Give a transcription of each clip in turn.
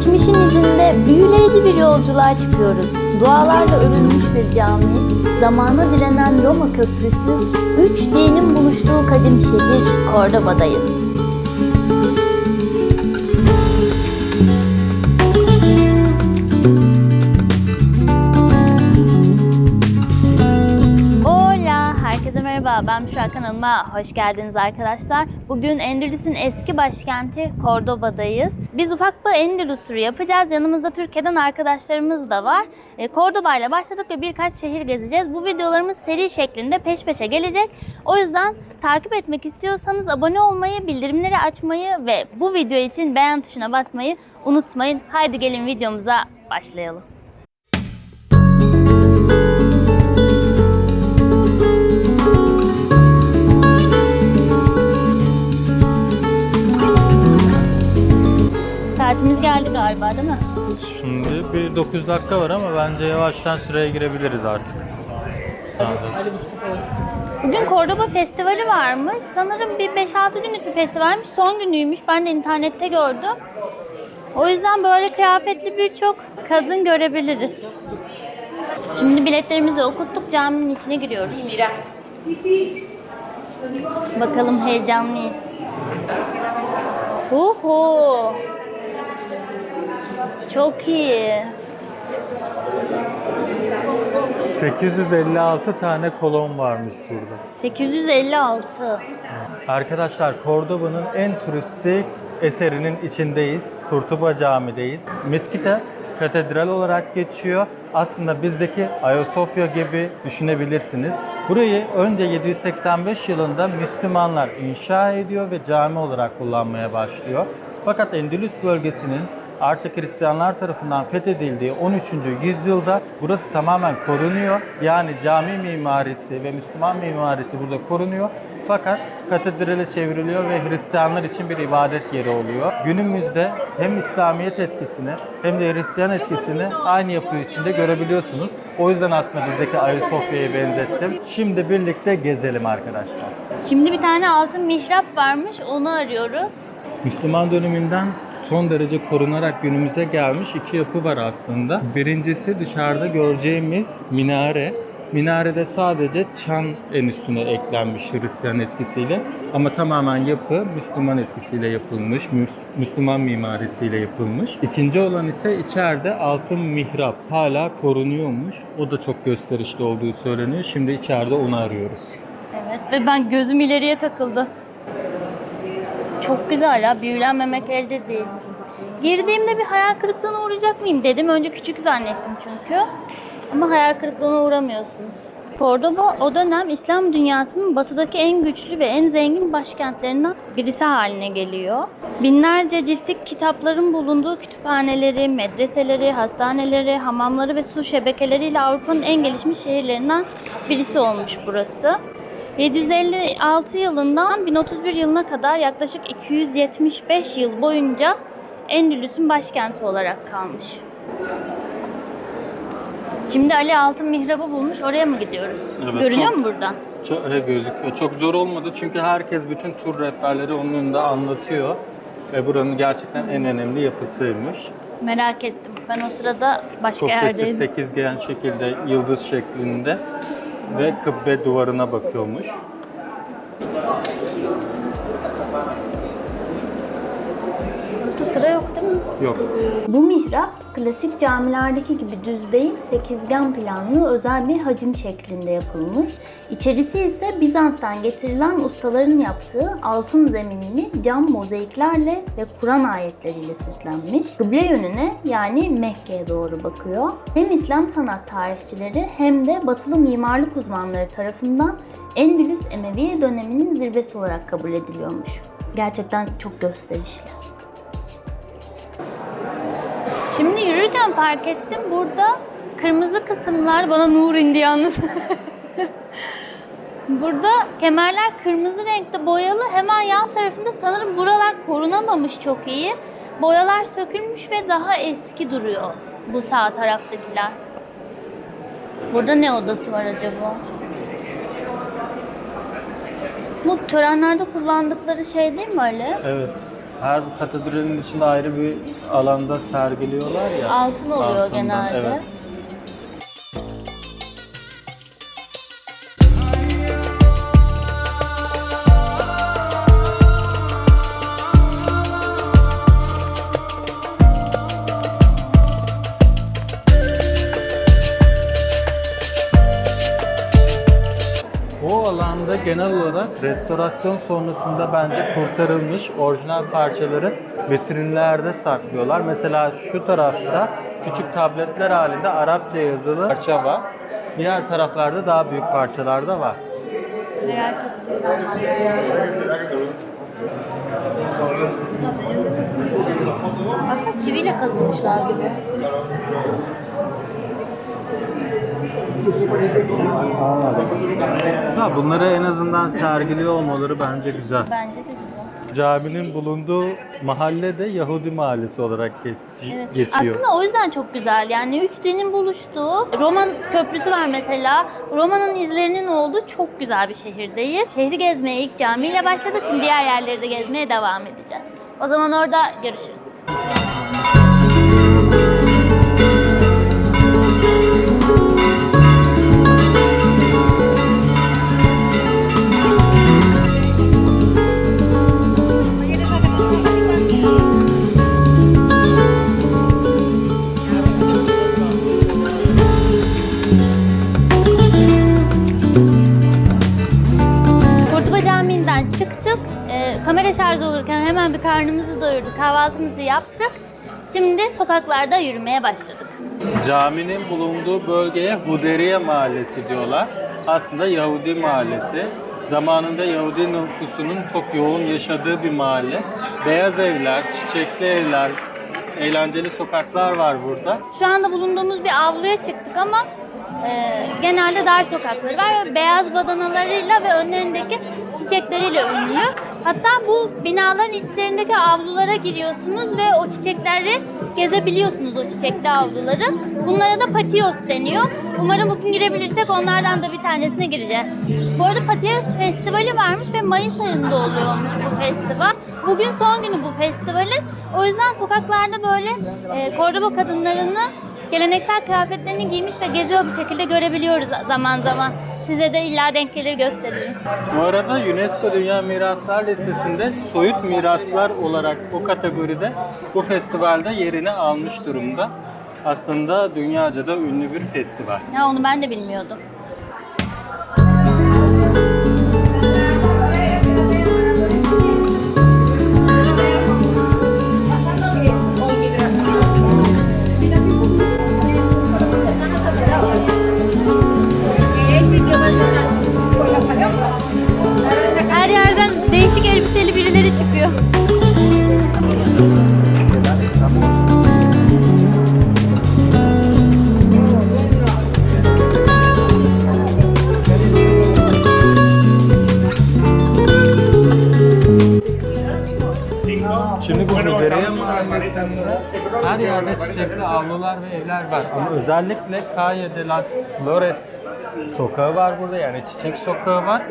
Geçmişin izinde büyüleyici bir yolculuğa çıkıyoruz. Dualarla örülmüş bir cami, zamana direnen Roma Köprüsü, 3 dinin buluştuğu kadim şehir Cordoba'dayız. Herkese merhaba, ben Büşra, kanalıma hoş geldiniz arkadaşlar. Bugün Endülüs'ün eski başkenti Cordoba'dayız. Biz ufak bir Endülüs turu yapacağız. Yanımızda Türkiye'den arkadaşlarımız da var. Cordoba ile başladık ve birkaç şehir gezeceğiz. Bu videolarımız seri şeklinde peş peşe gelecek. O yüzden takip etmek istiyorsanız abone olmayı, bildirimleri açmayı ve bu video için beğen tuşuna basmayı unutmayın. Haydi gelin videomuza başlayalım. Saatimiz geldi galiba, değil mi? Şimdi bir 9 dakika var ama bence yavaştan sıraya girebiliriz artık. Bugün Cordoba Festivali varmış. Sanırım bir 5-6 günlük bir festivalmiş. Son günüymüş. Ben de internette gördüm. O yüzden böyle kıyafetli birçok kadın görebiliriz. Şimdi biletlerimizi okuttuk. Caminin içine giriyoruz. Bakalım, heyecanlıyız. Uhu. Çok iyi. 856 tane kolon varmış burada. 856. Arkadaşlar, Cordoba'nın en turistik eserinin içindeyiz. Kurtuba Camii'deyiz. Meskite katedral olarak geçiyor. Aslında bizdeki Ayasofya gibi düşünebilirsiniz. Burayı önce 785 yılında Müslümanlar inşa ediyor ve cami olarak kullanmaya başlıyor. Fakat Endülüs bölgesinin artık Hristiyanlar tarafından fethedildiği 13. yüzyılda burası tamamen korunuyor. Yani cami mimarisi ve Müslüman mimarisi burada korunuyor. Fakat katedrale çevriliyor ve Hristiyanlar için bir ibadet yeri oluyor. Günümüzde hem İslamiyet etkisini hem de Hristiyan etkisini aynı yapı içinde görebiliyorsunuz. O yüzden aslında bizdeki Ayasofya'ya benzettim. Şimdi birlikte gezelim arkadaşlar. Şimdi bir tane altın mihrap varmış, onu arıyoruz. Müslüman döneminden son derece korunarak günümüze gelmiş iki yapı var aslında. Birincisi dışarıda göreceğimiz minare. Minarede sadece çan en üstüne eklenmiş Hristiyan etkisiyle, ama tamamen yapı Müslüman etkisiyle yapılmış, Müslüman mimarisiyle yapılmış. İkinci olan ise içeride altın mihrap hala korunuyormuş. O da çok gösterişli olduğu söyleniyor. Şimdi içeride onu arıyoruz. Evet, ve ben gözüm ileriye takıldı. Çok güzel ya, büyülenmemek elde değil. Girdiğimde bir hayal kırıklığına uğrayacak mıyım dedim. Önce küçük zannettim çünkü. Ama hayal kırıklığına uğramıyorsunuz. Cordoba o dönem İslam dünyasının batıdaki en güçlü ve en zengin başkentlerinden birisi haline geliyor. Binlerce ciltlik kitapların bulunduğu kütüphaneleri, medreseleri, hastaneleri, hamamları ve su şebekeleriyle Avrupa'nın en gelişmiş şehirlerinden birisi olmuş burası. 756 yılından 1031 yılına kadar yaklaşık 275 yıl boyunca Endülüs'ün başkenti olarak kalmış. Şimdi Ali altın mihrabı bulmuş, oraya mı gidiyoruz? Evet, Görünüyor mu buradan? Çok gözüküyor. Çok zor olmadı çünkü herkes, bütün tur rehberleri onun önünde anlatıyor. Ve buranın gerçekten en önemli yapısıymış. Merak ettim. Ben o sırada başka Kubbesi yerdeydim. sekizgen şekilde, yıldız şeklinde ve kıbbe duvarına bakıyormuş. Burada sıra yok değil mi? Yok. Bu mihrap klasik camilerdeki gibi düz değil, sekizgen planlı özel bir hacim şeklinde yapılmış. İçerisi ise Bizans'tan getirilen ustaların yaptığı altın zeminli cam mozaiklerle ve Kur'an ayetleriyle süslenmiş. Kıble yönüne, yani Mekke'ye doğru bakıyor. Hem İslam sanat tarihçileri hem de batılı mimarlık uzmanları tarafından Endülüs Emevi döneminin zirvesi olarak kabul ediliyormuş. Gerçekten çok gösterişli. Şimdi yürürken fark ettim, burada kırmızı kısımlar bana nur indi yalnız. Burada kemerler kırmızı renkte boyalı. Hemen yan tarafında sanırım buralar korunamamış çok iyi. Boyalar sökülmüş ve daha eski duruyor bu sağ taraftakiler. Burada ne odası var acaba? Bu törenlerde kullandıkları şey değil mi öyle? Evet. Her katedralin içinde ayrı bir alanda sergiliyorlar ya. Altın oluyor Altından, genelde. evet. O alanda genel olarak restorasyon sonrasında bence kurtarılmış orijinal parçaları vitrinlerde saklıyorlar. Mesela şu tarafta küçük tabletler halinde Arapça yazılı parça var. Diğer taraflarda daha büyük parçalar da var. Merak ettim. Baksana çiviyle kazılmışlar gibi. Ha, bunları en azından sergiliyor olmaları bence güzel. Bence de güzel. Caminin bulunduğu mahalle de Yahudi mahallesi olarak Evet. geçiyor. Aslında o yüzden çok güzel. Yani üç dinin buluştuğu, Roma köprüsü var mesela. Roma'nın izlerinin olduğu çok güzel bir şehirdeyiz. Şehri gezmeye ilk camiyle başladık. Şimdi diğer yerleri de gezmeye devam edeceğiz. O zaman orada görüşürüz. Kurtuba Camii'nden çıktık. Kamera şarjı olurken hemen bir karnımızı doyurduk, kahvaltımızı yaptık. Şimdi sokaklarda yürümeye başladık. Caminin bulunduğu bölgeye Huderiye Mahallesi diyorlar. Aslında Yahudi mahallesi. Zamanında Yahudi nüfusunun çok yoğun yaşadığı bir mahalle. Beyaz evler, çiçekli evler, eğlenceli sokaklar var burada. Şu anda bulunduğumuz bir avluya çıktık ama genelde dar sokakları var. Beyaz badanalarıyla ve önlerindeki çiçekleriyle ünlü. Hatta bu binaların içlerindeki avlulara giriyorsunuz ve o çiçekleri gezebiliyorsunuz, o çiçekli avluları. Bunlara da patios deniyor. Umarım bugün girebilirsek onlardan da bir tanesine gireceğiz. Bu arada Patios Festivali varmış ve Mayıs ayında oluyormuş bu festival. Bugün son günü bu festivalin. O yüzden sokaklarda böyle Kordoba kadınlarını geleneksel kıyafetlerini giymiş ve geziyor bir şekilde görebiliyoruz zaman zaman. Size de illa denk gelir göstereyim. Bu arada UNESCO Dünya Miraslar Listesi'nde soyut miraslar olarak o kategoride bu festivalde yerini almış durumda. Aslında dünyaca da ünlü bir festival. Ya onu ben de bilmiyordum. Her yerden değişik elbiseli birileri çıkıyor. Şimdi bu Huderiye Mahallesi'nde her yerde çiçekli avlular ve evler var. Ama özellikle Calle de las Flores sokağı var burada, yani çiçek sokağı var.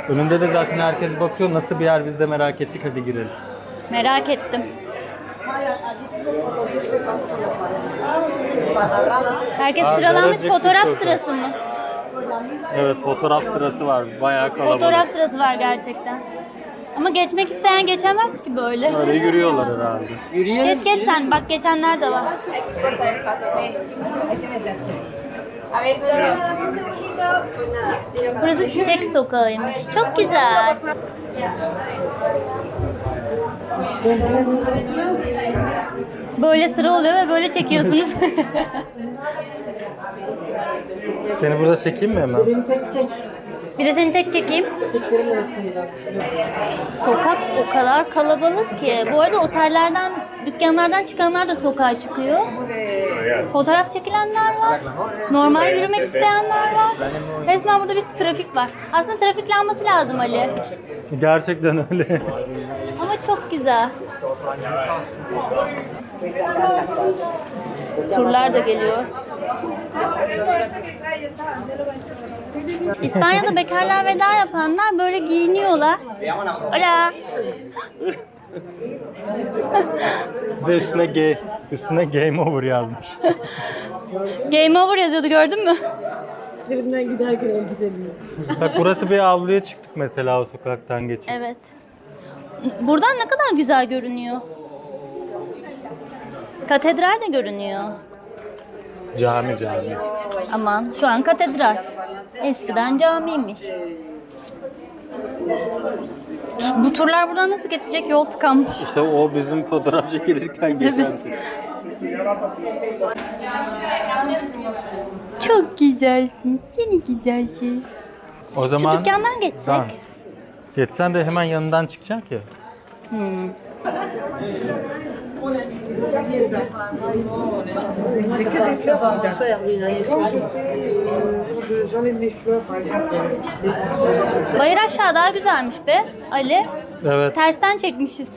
Önünde de zaten herkes bakıyor, nasıl bir yer biz de merak ettik, hadi girelim. Merak ettim. Herkes sıralanmış, daracık bir fotoğraf sokak. sırası mı? Evet, fotoğraf sırası var, bayağı kalabalık. Fotoğraf sırası var gerçekten. Ama geçmek isteyen geçemez ki böyle. Öyle yürüyorlar herhalde. Yürüyelim. Geç geç sen, bak geçenler de var. Burası çiçek sokağıymış. Çok güzel. Böyle sıra oluyor ve böyle çekiyorsunuz. Seni burada çekeyim mi hemen? Bir de seni tek çekeyim. Sokak o kadar kalabalık ki. Bu arada otellerden, dükkanlardan çıkanlar da sokağa çıkıyor. Fotoğraf çekilenler var. Normal yürümek isteyenler var. Resmen burada bir trafik var. Aslında trafik lambası lazım Ali. Gerçekten öyle. Ama çok güzel. Turlar da geliyor. İspanya'da bekarlığa veda yapanlar böyle giyiniyorlar. Hola. Ve üstüne game over yazmış. Game over yazıyordu, gördün mü? Üzerimden giderken elbiselim. Bak burası bir avluya çıktık mesela o sokaktan geçip. Evet. Buradan ne kadar güzel görünüyor. Katedral de görünüyor. Cami. Aman şu an katedral. Eskiden camiymiş. Bu turlar buradan nasıl geçecek? Yol tıkanmış. İşte o bizim fotoğraf çekilirken geçen. Çok güzelsin. Seni güzel şey. O Şu zaman dükkandan geçsek. dans. Geçsen de hemen yanından çıkacak ya. C'est que des fleurs en date. J'enlève mes fleurs par exemple. Bayır aşağı daha güzelmiş be Ali. Evet. Tersten çekmişiz.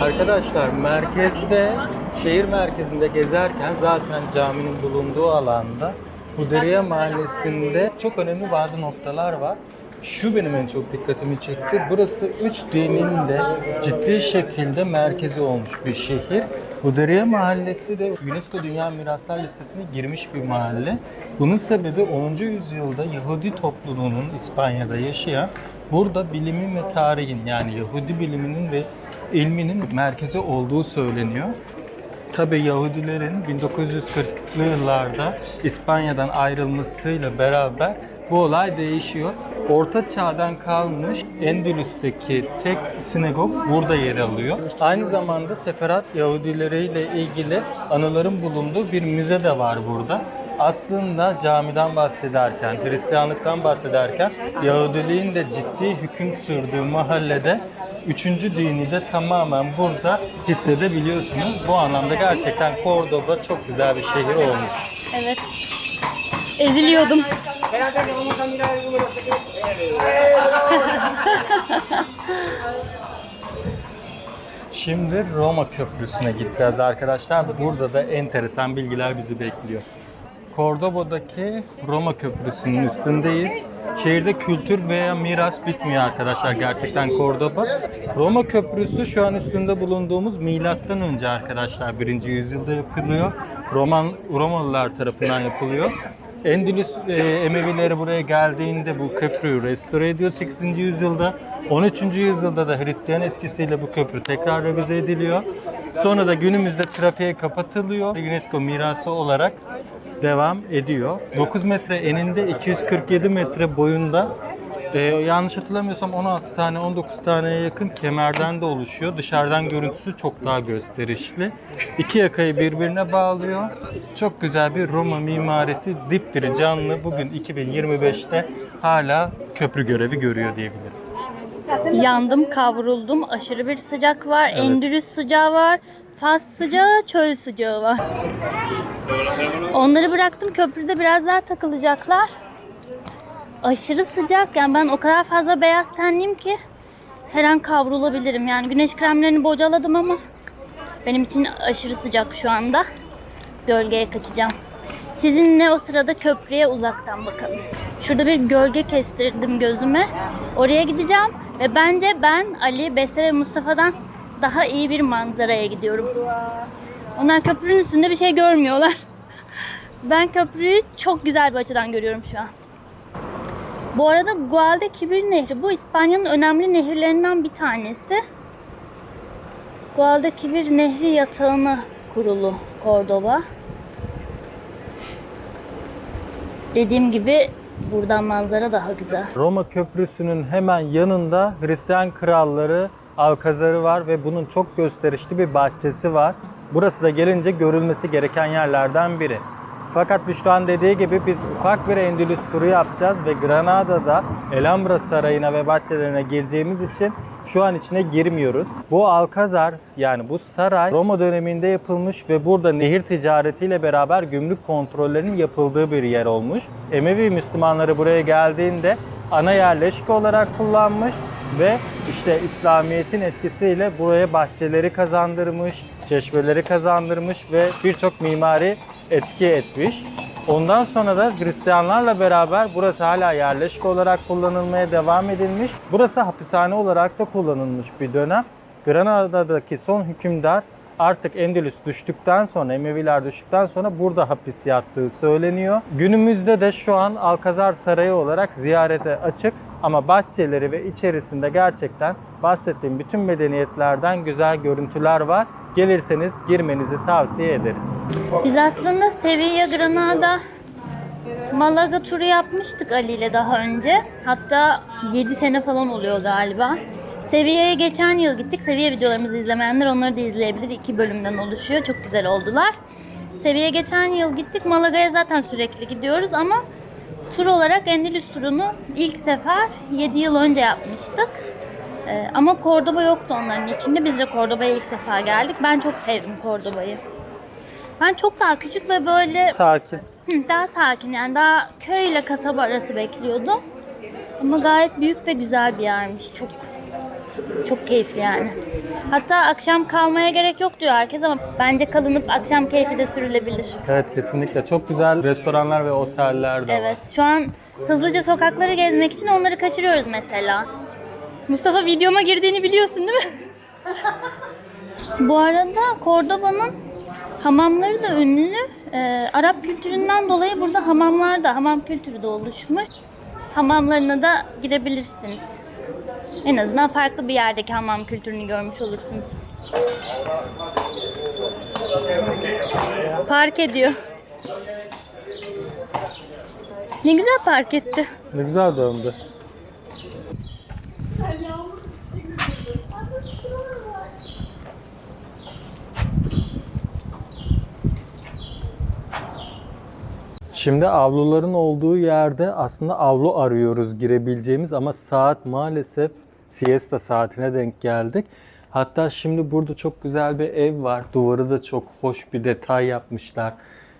Arkadaşlar merkezde, şehir merkezinde gezerken zaten caminin bulunduğu alanda Huderiye Mahallesi'nde çok önemli bazı noktalar var. Şu benim en çok dikkatimi çekti. Burası 3 dinin de ciddi şekilde merkezi olmuş bir şehir. Huderiye Mahallesi de UNESCO Dünya Miraslar Listesi'ne girmiş bir mahalle. Bunun sebebi 10. yüzyılda Yahudi topluluğunun İspanya'da yaşayan, burada bilimin ve tarihin yani Yahudi biliminin ve ilminin merkezi olduğu söyleniyor. Tabii Yahudilerin 1940'lı yıllarda İspanya'dan ayrılmasıyla beraber bu olay değişiyor. Orta Çağ'dan kalmış Endülüs'teki tek sinagog burada yer alıyor. Aynı zamanda Seferat Yahudileriyle ilgili anıların bulunduğu bir müze de var burada. Aslında camiden bahsederken, Hristiyanlıktan bahsederken Yahudiliğin de ciddi hüküm sürdüğü mahallede üçüncü dini de tamamen burada hissedebiliyorsunuz. Bu anlamda gerçekten Cordoba çok güzel bir şehir olmuş. Evet. Eziliyordum. Şimdi Roma Köprüsü'ne gideceğiz arkadaşlar. Burada da enteresan bilgiler bizi bekliyor. Cordoba'daki Roma Köprüsü'nün üstündeyiz. Şehirde kültür veya miras bitmiyor arkadaşlar gerçekten Cordoba. Roma Köprüsü şu an üstünde bulunduğumuz milattan önce arkadaşlar 1. yüzyılda yapılıyor. Romalılar tarafından yapılıyor. Endülüs Emevileri buraya geldiğinde bu köprüyü restore ediyor 8. yüzyılda. 13. yüzyılda da Hristiyan etkisiyle bu köprü tekrar revize ediliyor. Sonra da günümüzde trafiğe kapatılıyor. UNESCO mirası olarak devam ediyor. 9 metre eninde 247 metre boyunda yanlış hatırlamıyorsam 16 tane 19 taneye yakın kemerden de oluşuyor. Dışarıdan görüntüsü çok daha gösterişli. İki yakayı birbirine bağlıyor. Çok güzel bir Roma mimarisi, dipdiri canlı. Bugün 2025'te hala köprü görevi görüyor diyebilirim. Yandım, kavruldum. Aşırı bir sıcak var. Evet. Endülüs sıcağı var. Fas sıcağı, çöl sıcağı var. Onları bıraktım. Köprüde biraz daha takılacaklar. Aşırı sıcak. Yani ben o kadar fazla beyaz tenliyim ki her an kavrulabilirim. Yani güneş kremlerini bocaladım ama benim için aşırı sıcak şu anda. Gölgeye kaçacağım. Sizinle o sırada köprüye uzaktan bakalım. Şurada bir gölge kestirdim gözüme. Oraya gideceğim ve bence ben Ali, Beste ve Mustafa'dan daha iyi bir manzaraya gidiyorum. Onlar köprünün üstünde bir şey görmüyorlar. Ben köprüyü çok güzel bir açıdan görüyorum şu an. Bu arada Guadalquivir Nehri, bu İspanya'nın önemli nehirlerinden bir tanesi. Guadalquivir Nehri yatağına kurulu Cordoba. Dediğim gibi buradan manzara daha güzel. Roma Köprüsü'nün hemen yanında Hristiyan kralları Alkazar'ı var ve bunun çok gösterişli bir bahçesi var. Burası da gelince görülmesi gereken yerlerden biri. Fakat Büşra'nın dediği gibi biz ufak bir Endülüs turu yapacağız ve Granada'da Alhambra Sarayı'na ve bahçelerine gireceğimiz için şu an içine girmiyoruz. Bu Alcazar yani bu saray Roma döneminde yapılmış ve burada nehir ticaretiyle beraber gümrük kontrollerinin yapıldığı bir yer olmuş. Emevi Müslümanları buraya geldiğinde ana yerleşke olarak kullanmış Ve işte İslamiyet'in etkisiyle buraya bahçeleri kazandırmış, çeşmeleri kazandırmış ve birçok mimari etki etmiş. Ondan sonra da Hristiyanlarla beraber burası hala yerleşik olarak kullanılmaya devam edilmiş. Burası hapishane olarak da kullanılmış bir dönem. Granada'daki son hükümdar artık Endülüs düştükten sonra, Emeviler düştükten sonra burada hapis yattığı söyleniyor. Günümüzde de şu an Alcazar Sarayı olarak ziyarete açık ama bahçeleri ve içerisinde gerçekten bahsettiğim bütün medeniyetlerden güzel görüntüler var. Gelirseniz girmenizi tavsiye ederiz. Biz aslında Sevilla, Granada, Malaga turu yapmıştık Ali ile daha önce. Hatta 7 sene falan oluyor galiba. Sevilla'ya geçen yıl gittik. Sevilla videolarımızı izlemeyenler onları da izleyebilir. 2 bölümden oluşuyor. Çok güzel oldular. Sevilla'ya geçen yıl gittik. Malaga'ya zaten sürekli gidiyoruz ama tur olarak Endülüs turunu ilk sefer 7 yıl önce yapmıştık. Ama Cordoba yoktu onların içinde. Biz de Cordoba'ya ilk defa geldik. Ben çok sevdim Cordoba'yı. Ben çok daha küçük ve böyle Sakin. daha sakin, yani daha köy ile kasaba arası bekliyordum. Ama gayet büyük ve güzel bir yermiş. Çok keyifli yani. Hatta akşam kalmaya gerek yok diyor herkes ama bence kalınıp akşam keyfi de sürülebilir. Evet, kesinlikle. Çok güzel restoranlar ve oteller de var. Evet, şu an hızlıca sokakları gezmek için onları kaçırıyoruz mesela. Mustafa, videoma girdiğini biliyorsun değil mi? Bu arada Cordoba'nın hamamları da ünlü. Arap kültüründen dolayı burada hamam kültürü de oluşmuş. Hamamlarına da girebilirsiniz. En azından farklı bir yerdeki hamam kültürünü görmüş olursunuz. Park ediyor. Ne güzel park etti. Ne güzel döndü. Şimdi avluların olduğu yerde aslında avlu arıyoruz girebileceğimiz ama saat maalesef siesta saatine denk geldik. Hatta şimdi burada çok güzel bir ev var. Duvarı da çok hoş bir detay yapmışlar.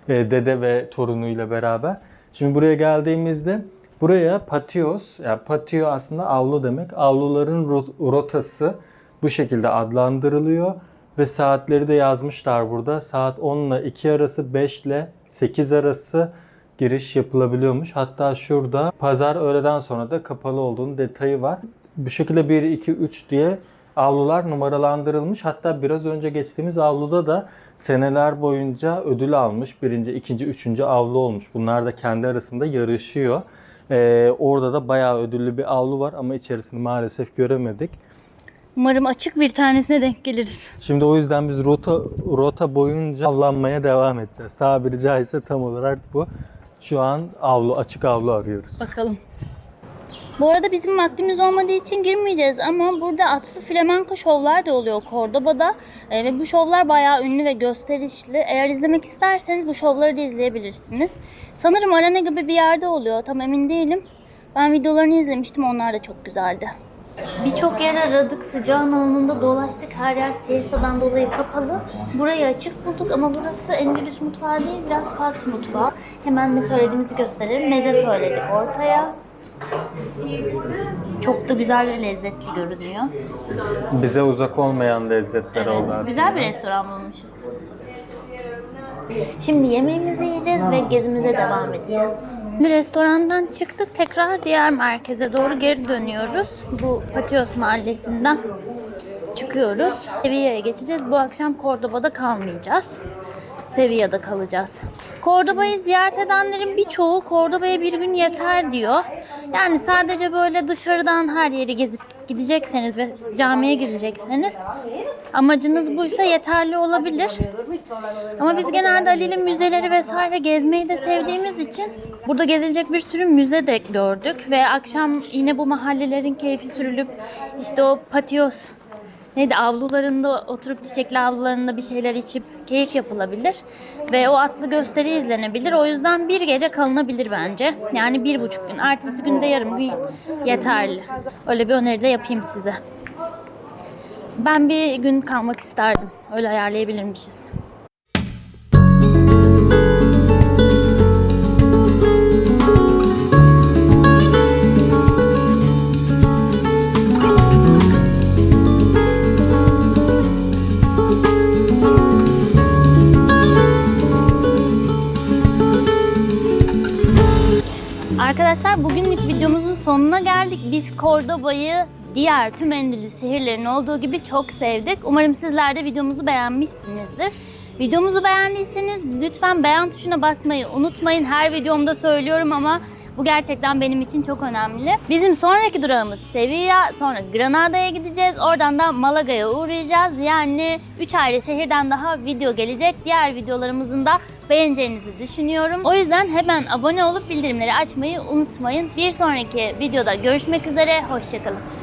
Dede ve torunuyla beraber. Şimdi buraya geldiğimizde buraya patios, yani patio aslında avlu demek. Avluların rotası bu şekilde adlandırılıyor. Ve saatleri de yazmışlar burada. Saat 10 ile 2 arası, 5 ile 8 arası giriş yapılabiliyormuş. Hatta şurada pazar öğleden sonra da kapalı olduğunun detayı var. Bu şekilde 1, 2, 3 diye avlular numaralandırılmış. Hatta biraz önce geçtiğimiz avluda da seneler boyunca ödül almış. 1. 2. 3. avlu olmuş. Bunlar da kendi arasında yarışıyor. Orada da bayağı ödüllü bir avlu var ama içerisini maalesef göremedik. Umarım açık bir tanesine denk geliriz. Şimdi o yüzden biz rota boyunca avlanmaya devam edeceğiz. Tabiri caizse tam olarak bu. Şu an açık avlu arıyoruz. Bakalım. Bu arada bizim vaktimiz olmadığı için girmeyeceğiz ama burada atlı flamenko şovlar da oluyor Cordoba'da. Ve bu şovlar bayağı ünlü ve gösterişli. Eğer izlemek isterseniz bu şovları da izleyebilirsiniz. Sanırım Arana gibi bir yerde oluyor. Tam emin değilim. Ben videolarını izlemiştim. Onlar da çok güzeldi. Birçok yer aradık. Sıcağın alnında dolaştık. Her yer siestadan dolayı kapalı. Burayı açık bulduk ama burası Endülüs mutfağı değil, biraz Fas mutfağı. Hemen ne söylediğimizi gösterelim. Meze söyledik ortaya. Çok da güzel ve lezzetli görünüyor. Bize uzak olmayan lezzetler oldu aslında. Güzel bir restoran bulmuşuz. Şimdi yemeğimizi yiyeceğiz ve gezimize devam edeceğiz. Şimdi restorandan çıktık. Tekrar diğer merkeze doğru geri dönüyoruz. Bu Patios mahallesinden çıkıyoruz. Sevilla'ya geçeceğiz. Bu akşam Cordoba'da kalmayacağız. Sevilla'da kalacağız. Cordoba'yı ziyaret edenlerin birçoğu Cordoba'ya bir gün yeter diyor. Yani sadece böyle dışarıdan her yeri gezip gidecekseniz ve camiye girecekseniz amacınız buysa yeterli olabilir. Ama biz genelde Ali'yle müzeleri vesaire gezmeyi de sevdiğimiz için burada gezilecek bir sürü müze de gördük ve akşam yine bu mahallelerin keyfi sürülüp işte o patios avlularında oturup çiçekli avlularında bir şeyler içip keyif yapılabilir ve o atlı gösteri izlenebilir. O yüzden bir gece kalınabilir bence. Yani 1,5 gün. Ertesi günde yarım gün yeterli. Öyle bir öneri de yapayım size. Ben bir gün kalmak isterdim. Öyle ayarlayabilirmişiz. arkadaşlar, bugünlük videomuzun sonuna geldik. Biz Cordoba'yı diğer tüm Endülüs şehirlerinin olduğu gibi çok sevdik. Umarım sizler de videomuzu beğenmişsinizdir. Videomuzu beğendiyseniz lütfen beğen tuşuna basmayı unutmayın. Her videomda söylüyorum ama bu gerçekten benim için çok önemli. Bizim sonraki durağımız Sevilla, sonra Granada'ya gideceğiz. Oradan da Malaga'ya uğrayacağız. Yani 3 ayrı şehirden daha video gelecek. Diğer videolarımızın da beğeneceğinizi düşünüyorum. O yüzden hemen abone olup bildirimleri açmayı unutmayın. Bir sonraki videoda görüşmek üzere. Hoşça kalın.